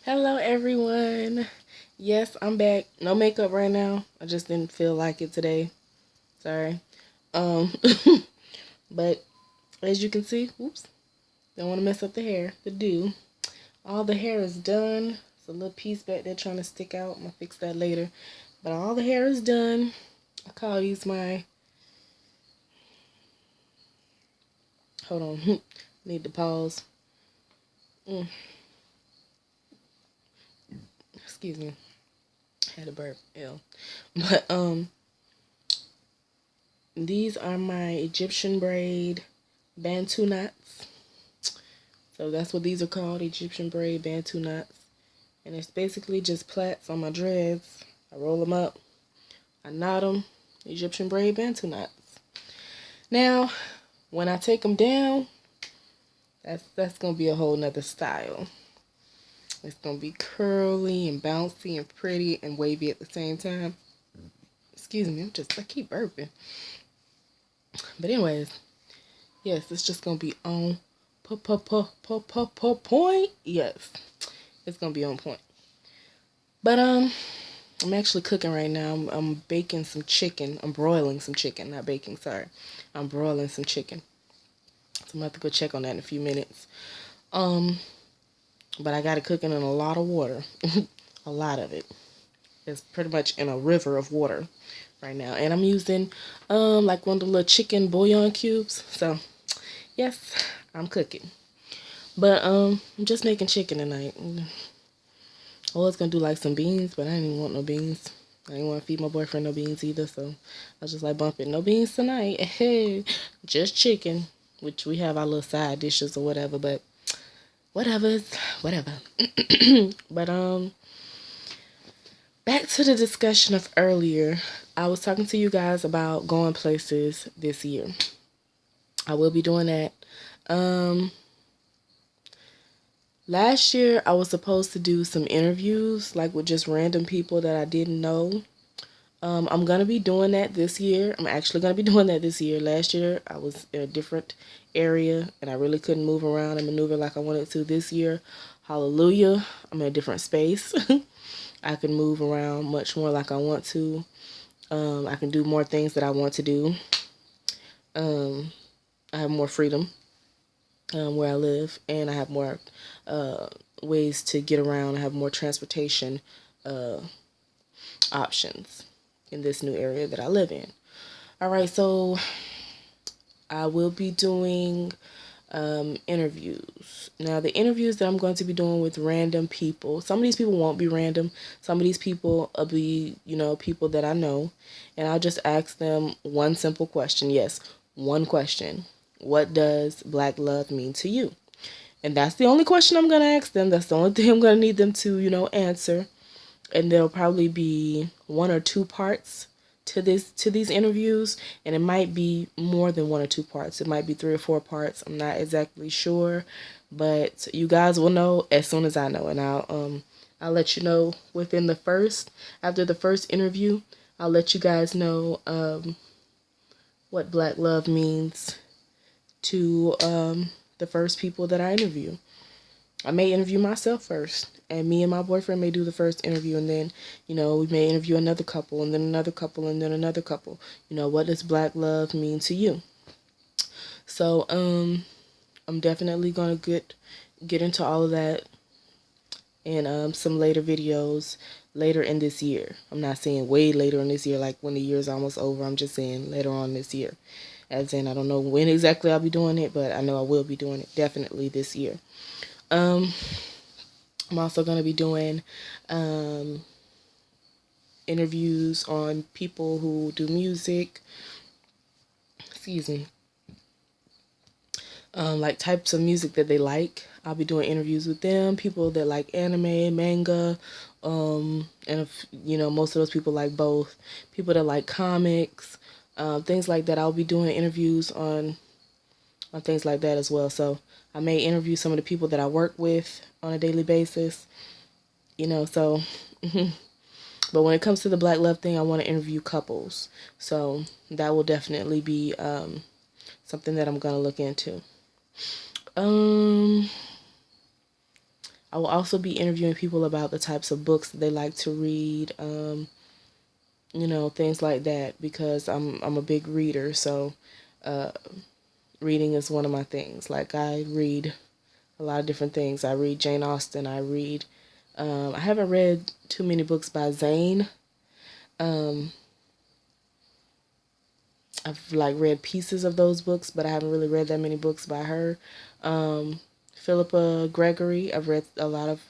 Hello everyone. Yes, I'm back. No makeup right now. I just didn't feel like it today. Sorry. Um but as you can see, oops, don't want to mess up the hair. The do. All the hair is done. It's a little piece back there trying to stick out. I'm gonna fix that later. But all the hair is done. I call these my hold on. Need to pause. Mm, excuse me. Had a burp. Ew. But these are my Egyptian braid Bantu knots. So that's what these are called, Egyptian braid Bantu knots. And it's basically just plaits on my dreads. I roll them up, I knot them, Egyptian braid Bantu knots. Now, when I take them down, that's gonna be a whole nother style. It's gonna be curly and bouncy and pretty and wavy at the same time. Excuse me, I keep burping. But anyways, yes, it's just gonna be on point. Yes, it's gonna be on point. But I'm actually cooking right now. I'm baking some chicken. I'm broiling some chicken, not baking. Sorry, I'm broiling some chicken. So I'm gonna have to go check on that in a few minutes. But I got it cooking in a lot of water, a lot of it. It's pretty much in a river of water right now, and I'm using like one of the little chicken bouillon cubes. So yes, I'm cooking. But I'm just making chicken tonight. I was gonna do like some beans, but I didn't even want no beans. I didn't want to feed my boyfriend no beans either, so I was just like bumping no beans tonight. Hey, just chicken, which we have our little side dishes or whatever, but whatever. But back to the discussion of earlier. I was talking to you guys about going places this year. I will be doing that. Last year, I was supposed to do some interviews, like with just random people that I didn't know. I'm going to be doing that this year. I'm actually going to be doing that this year. Last year, I was in a different area, and I really couldn't move around and maneuver like I wanted to. This year, hallelujah, I'm in a different space. I can move around much more like I want to. I can do more things that I want to do. I have more freedom where I live, and I have more ways to get around. I have more transportation options in this new area that I live in. All right, so I will be doing interviews. Now, the interviews that I'm going to be doing with random people, some of these people won't be random. Some of these people will be, people that I know. And I'll just ask them one simple question. Yes, one question. What does black love mean to you? And that's the only question I'm going to ask them. That's the only thing I'm going to need them to, answer. And there'll probably be one or two parts to these interviews, and it might be more than one or two parts. It might be three or four parts. I'm not exactly sure, but you guys will know as soon as I know, and I'll let you know within after the first interview. I'll let you guys know what black love means to the first people that I interview. I may interview myself first, and me and my boyfriend may do the first interview, and then, we may interview another couple, and then another couple, and then another couple. What does black love mean to you? So, I'm definitely gonna get into all of that in some later videos later in this year. I'm not saying way later in this year, like when the year is almost over. I'm just saying later on this year. As in, I don't know when exactly I'll be doing it, but I know I will be doing it definitely this year. I'm also going to be doing interviews on people who do music. Excuse me. Like types of music that they like. I'll be doing interviews with them. People that like anime, manga, and if, most of those people like both. People that like comics, things like that. I'll be doing interviews on things like that as well. So I may interview some of the people that I work with on a daily basis. So. But when it comes to the black love thing, I want to interview couples. So that will definitely be something that I'm going to look into. I will also be interviewing people about the types of books that they like to read, things like that, because I'm a big reader. So uh, reading is one of my things. Like, I read a lot of different things. I read Jane Austen. I haven't read too many books by Zane. Um, I've like read pieces of those books, but I haven't really read that many books by her. Philippa Gregory, I've read a lot of,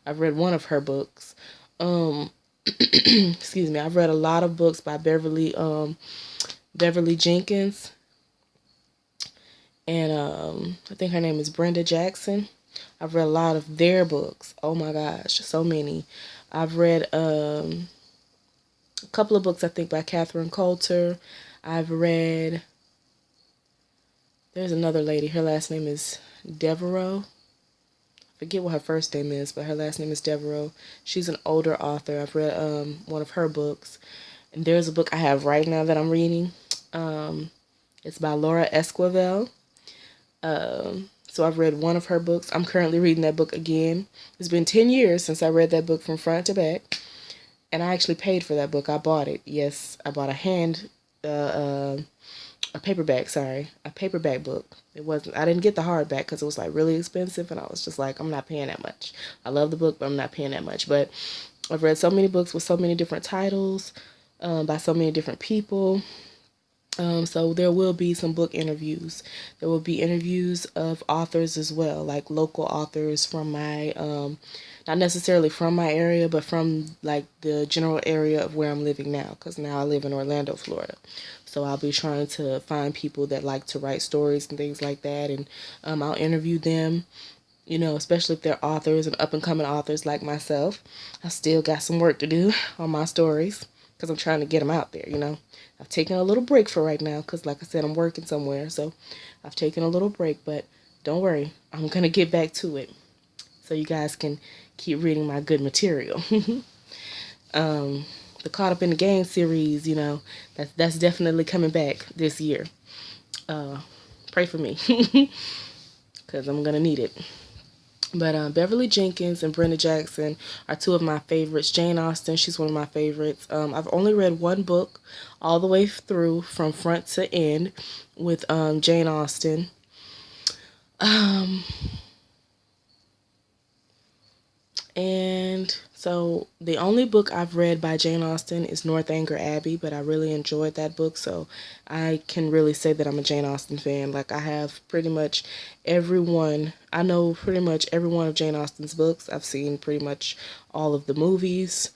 I've read one of her books. Um, excuse me, I've read a lot of books by Beverly Jenkins, and I think her name is Brenda Jackson. I've read a lot of their books. Oh my gosh, so many. I've read a couple of books, I think, by Catherine Coulter. I've read, there's another lady, her last name is Devereaux. I forget what her first name is, but her last name is Devereaux. She's an older author. I've read one of her books. And there's a book I have right now that I'm reading. It's by Laura Esquivel. So I've read one of her books. I'm currently reading that book again. It's been 10 years since I read that book from front to back. And I actually paid for that book. I bought it. Yes, I bought a paperback book. It wasn't, I didn't get the hardback because it was like really expensive, and I was just like, I'm not paying that much. I love the book, but I'm not paying that much. But I've read so many books with so many different titles, by so many different people. So there will be some book interviews. There will be interviews of authors as well, like local authors from my, not necessarily from my area, but from like the general area of where I'm living now, because now I live in Orlando, Florida. So I'll be trying to find people that like to write stories and things like that, and I'll interview them, especially if they're authors and up-and-coming authors like myself. I still got some work to do on my stories because I'm trying to get them out there. I've taken a little break for right now because, like I said, I'm working somewhere. So I've taken a little break, but don't worry. I'm going to get back to it so you guys can keep reading my good material. The Caught Up in the Game series, that's definitely coming back this year. Pray for me because I'm going to need it. But Beverly Jenkins and Brenda Jackson are two of my favorites. Jane Austen, she's one of my favorites. I've only read one book all the way through from front to end with Jane Austen. And so the only book I've read by Jane Austen is Northanger Abbey, but I really enjoyed that book, so I can really say that I'm a Jane Austen fan. Like, I have I know pretty much every one of Jane Austen's books. I've seen pretty much all of the movies.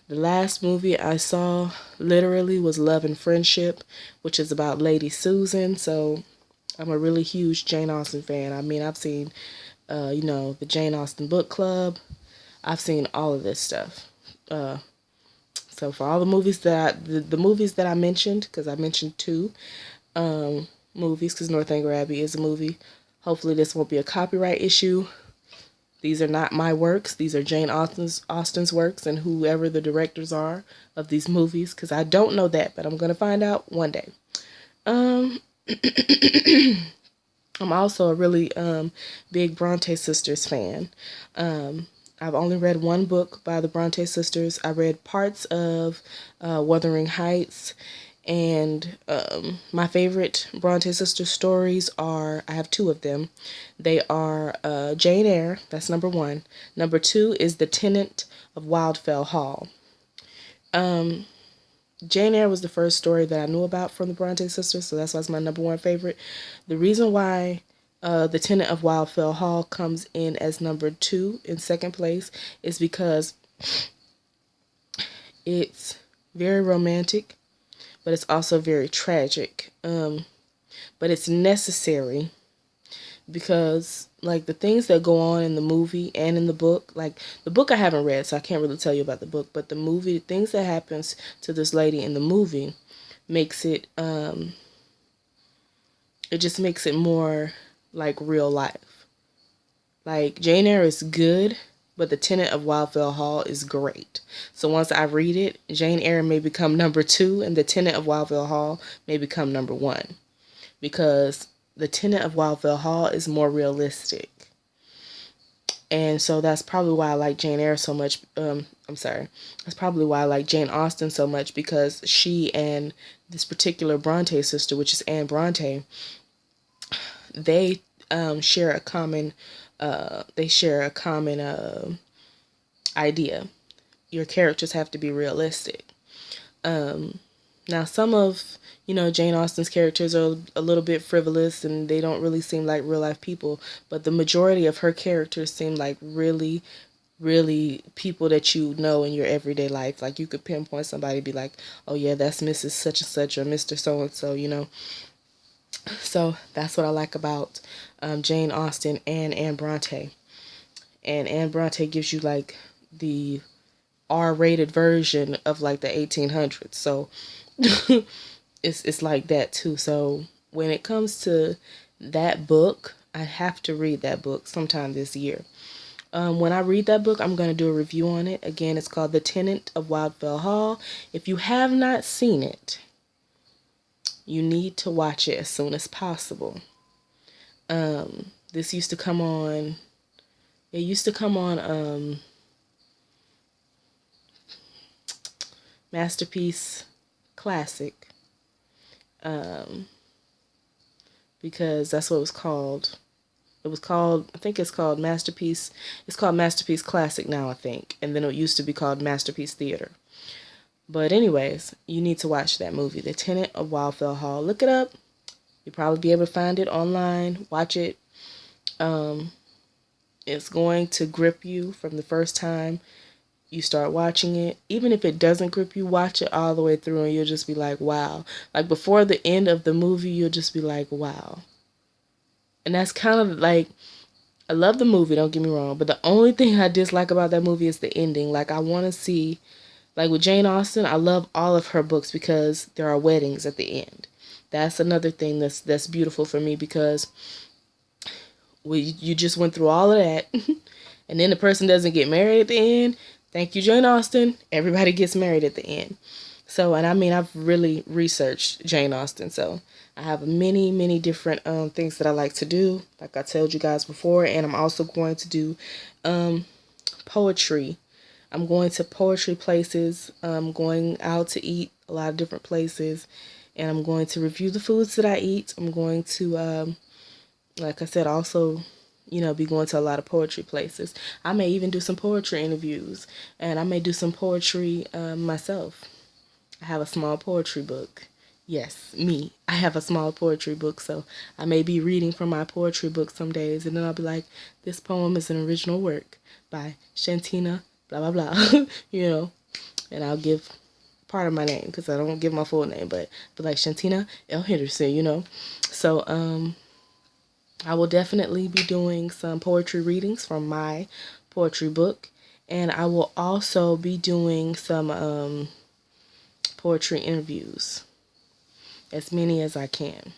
The last movie I saw literally was Love and Friendship, which is about Lady Susan, so I'm a really huge Jane Austen fan. I mean, I've seen, the Jane Austen Book Club. I've seen all of this stuff. So for all the movies the movies that I mentioned, because I mentioned two movies, because Northanger Abbey is a movie. Hopefully this won't be a copyright issue. These are not my works. These are Jane Austen's works, and whoever the directors are of these movies, because I don't know that, but I'm going to find out one day. I'm also a really big Bronte Sisters fan. I've only read one book by the Bronte sisters. I read parts of Wuthering Heights, and my favorite Bronte sisters stories I have two of them. They are Jane Eyre, that's number one. Number two is The Tenant of Wildfell Hall. Jane Eyre was the first story that I knew about from the Bronte sisters, so that's why it's my number one favorite. The reason why The Tenant of Wildfell Hall comes in as number two in second place is because it's very romantic, but it's also very tragic. But it's necessary because, like, the things that go on in the movie and in the book, like, the book I haven't read, so I can't really tell you about the book, but the movie, things that happens to this lady in the movie makes it, it just makes it more like real life. Like, Jane Eyre is good, but The Tenant of Wildfell Hall is great. So once I read it, Jane Eyre may become number two, and The Tenant of Wildfell Hall may become number one, because The Tenant of Wildfell Hall is more realistic. And so that's probably why I like Jane Eyre so much. That's probably why I like Jane Austen so much, because she and this particular Bronte sister, which is Anne Bronte, they share a common idea. Your characters have to be realistic. Now, some of Jane Austen's characters are a little bit frivolous and they don't really seem like real life people, but the majority of her characters seem like really, really people that you know in your everyday life. Like, you could pinpoint somebody, be like, oh yeah, that's Mrs. such and such or Mr. so and so, So that's what I like about Jane Austen and Anne Bronte. And Anne Bronte gives you like the R-rated version of like the 1800s. So it's like that too. So when it comes to that book, I have to read that book sometime this year. When I read that book, I'm going to do a review on it. Again, it's called The Tenant of Wildfell Hall. If you have not seen it, you need to watch it as soon as possible. This used to come on, it used to come on Masterpiece Classic, because that's what it was called. It was called, I think it's called Masterpiece. It's called Masterpiece Classic now, I think. And then it used to be called Masterpiece Theater. But anyways, you need to watch that movie, The Tenant of Wildfell Hall. Look it up. You'll probably be able to find it online. Watch it. It's going to grip you from the first time you start watching it. Even if it doesn't grip you, watch it all the way through and you'll just be like, wow. Like, before the end of the movie, you'll just be like, wow. And that's kind of like, I love the movie, don't get me wrong, but the only thing I dislike about that movie is the ending. Like, I want to see, like with Jane Austen, I love all of her books because there are weddings at the end. That's another thing that's beautiful for me, because you just went through all of that and then the person doesn't get married at the end. Thank you, Jane Austen. Everybody gets married at the end. So, and I mean, I've really researched Jane Austen, so I have many, many different things that I like to do, like I told you guys before, and I'm also going to do poetry. I'm going to poetry places. I'm going out to eat a lot of different places, and I'm going to review the foods that I eat. I'm going to, like I said, also, be going to a lot of poetry places. I may even do some poetry interviews, and I may do some poetry myself. I have a small poetry book. Yes, me. I have a small poetry book, so I may be reading from my poetry book some days, and then I'll be like, this poem is an original work by Shantina, blah, blah, blah, and I'll give part of my name, because I don't give my full name, but like Shantina L. Henderson, So, I will definitely be doing some poetry readings from my poetry book, and I will also be doing some poetry interviews, as many as I can.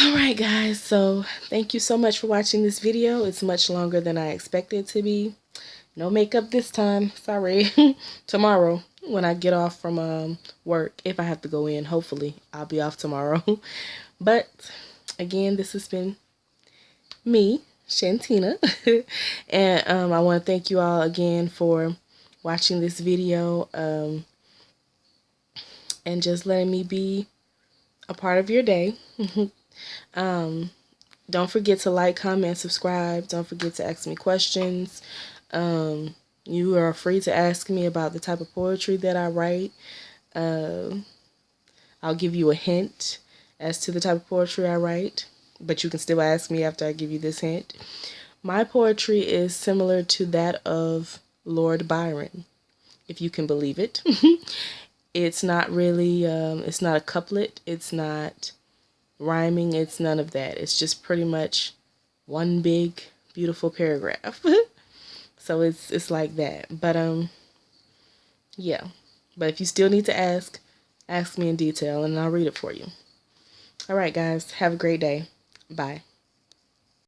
Alright guys, so thank you so much for watching this video. It's much longer than I expected it to be. No makeup this time, sorry. Tomorrow, when I get off from work, if I have to go in, hopefully I'll be off tomorrow. But again, this has been me, Shantina, and I want to thank you all again for watching this video, and just letting me be a part of your day. Don't forget to like, comment, subscribe. Don't forget to ask me questions. You are free to ask me about the type of poetry that I write. I'll give you a hint as to the type of poetry I write, but you can still ask me after I give you this hint. My poetry is similar to that of Lord Byron, if you can believe it. It's not really, it's not a couplet, it's not rhyming, it's none of that. It's just pretty much one big, beautiful paragraph. So it's like that. But, yeah. But if you still need to ask me in detail and I'll read it for you. Alright guys, have a great day. Bye.